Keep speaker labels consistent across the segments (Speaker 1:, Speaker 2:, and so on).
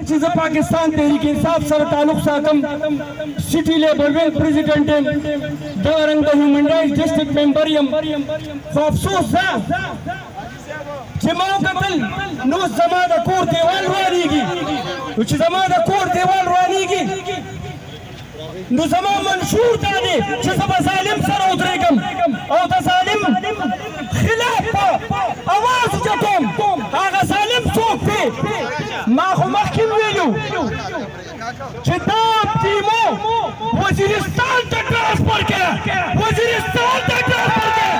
Speaker 1: चीज़ पाकिस्तान तहरीक इंसाफ सर ताल्लुक साकम सिटी लेवल में प्रेसिडेंट दरंग ह्यूमन राइट्स डिस्ट्रिक्ट मेंबर यम अफसोस जमा कतल नो जमा द कोर देवाल वानीगी उच जमा द कोर देवाल वानीगी नो जमा मंशूर ताने जब जालिम सर उतरेगम और द जालिम खिलाफ आवाज जतम आगा जालिम सोक पे ما هو مخکې ویلو چې دا ټیمو وزیرستان ته ټرانسفر کړه وزیرستان ته ټرانسفر کړه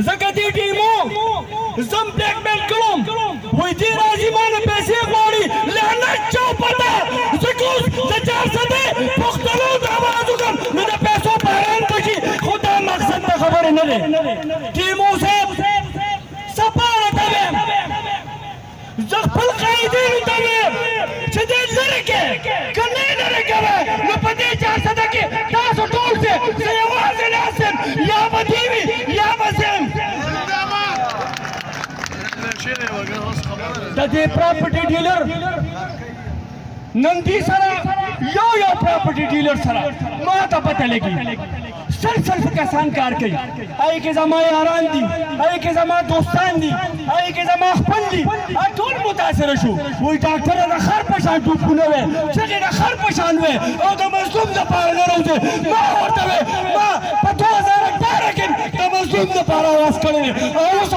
Speaker 1: ځکه دې ټیمو زم بلیک میل کوم وایي دې راځي مانه پیسې غواړي لعنت چوپته ځکه اوس د 400 پښتنو د آواز وکړم نو د پیسو باران بشي خو دا مقصد ته خبرې نه دی ټیمو صاحب سپاره ته ویم خپل قائدینو ته ویم چې دې لرې کې که نه یې لرې کوې نو په دې 400 کې تاسو ټول چې زه یوازې ناست یم یا به دې وي یا به زه یم د دې پراپرټي ډیلر نن دې سره یو پراپرټي ډیلر سره ما ته پته لګي صرف کسان کار کوي آی کې زما یاران دي آی کې زما دوستان دي آی کې زما خپل دي ټول متاثر شو وای ډاکټر د خر په شان ټوپونه وې چې د خر په شان وې او د مظلوم د پاره نه راوځي ما ورته ما په 2018 کې د مظلوم د پاره واس کړی او اوس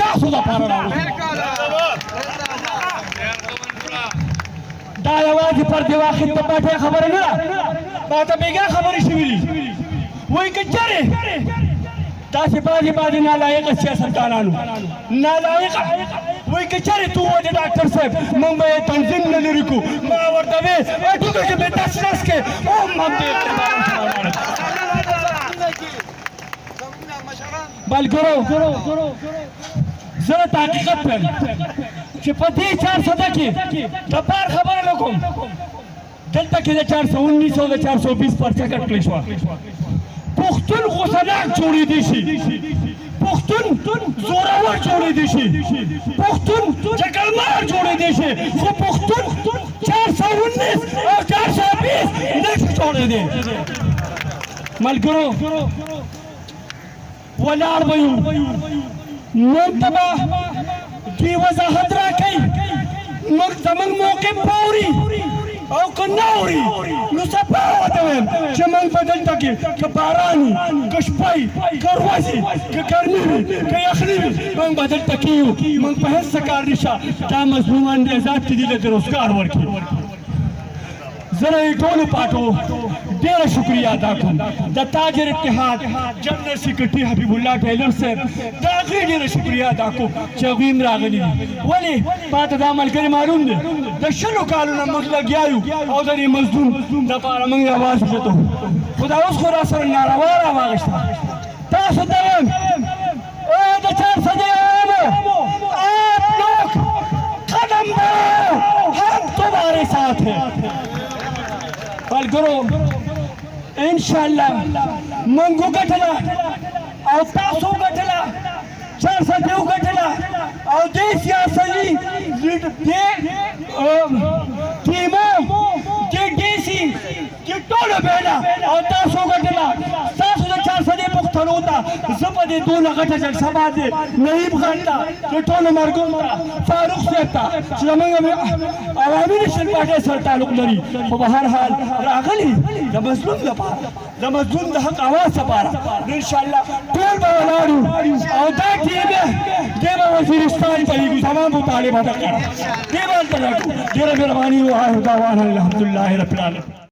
Speaker 1: تاسو د پاره راوځي دا یوازې پر دی واخد په پټه خبره نه ما ته بیګا خبرې شوې وای کچره تاسو باندې نالایق سیاستدانانو نالایق وای کچره تو د ډاکټر صاحب مونږ به تنظیم نه لري کو ما ورته وې ټول کې به تاسو کې او مونږ دې بلګرو زه تحقیقات کوم چې په دې 400 کې د بار خبره نکوم دلته کې د 419 او د 420 پرچه کټل شو پښتون غوسناک جوړېدی شي پښتون زورور جوړېدی شي پښتون جګړمار جوړېدی شي خو پښتون 419 او 420 نشي جوړېدی ملګرو ولاړ به یو نن ته به دوی وضاحت راکوي موږ زموږ موقف به اوري او که نه اوري نو صفا ورته ویم چې موږ به دلته کې که باران وي که شپه وي که ورځ وي که ګرمي وي که یخني وي موږ به دلته کې یو موږ په هېڅ څه کار نشته دا مظلومان دې ذات ته دي لکه روزګار ورکړي زه د ټولو پاټو ډېره شکریه ادا کوم د تاجر اتحاد جنرال سیکرټري حبیب الله ټیلر صاحب د هغې ډېره شکریه ادا کوم چې هغوی هم راغلي دي ولې ما ته دا ملګري معلوم دی د 20 کالو نه موږ لګیا یو او د دې مظلوم دپاره موږ اواز اوچتو خو دا اوس خو را سره ناروا راواغېسته تاسو ته وایم د 400 عوامو آپ لوگ قدم بڑھاؤ ہم تمہارے ساتھ ہیں ملګرو انشاءالله موږ وګټله او تاسو وګټله 400 وګټله او دې سیاسي ټیمو دې ډیسي کې ټولو بیله او تاسو وګټله تاسو د 400 پښتنو ته زه په دې دونه غټه جلسه باندې نهیب خان ته د ټولو مرګونو ته فاروق صاحب ته چې زموږ عوامي نیشنل پارټۍ سره تعلق لري خو به هر حال راغلي د مظلوم لپاره د مظلوم د حق اواز لپاره انشاءالله ټول به ولاړ یو او دا ټیم دی به وزیرستان ته وي تمام مطالبه ده کړه دی به هلته راکړو ډېره مهرباني وایو دعوانا الحمدلله رب العالمین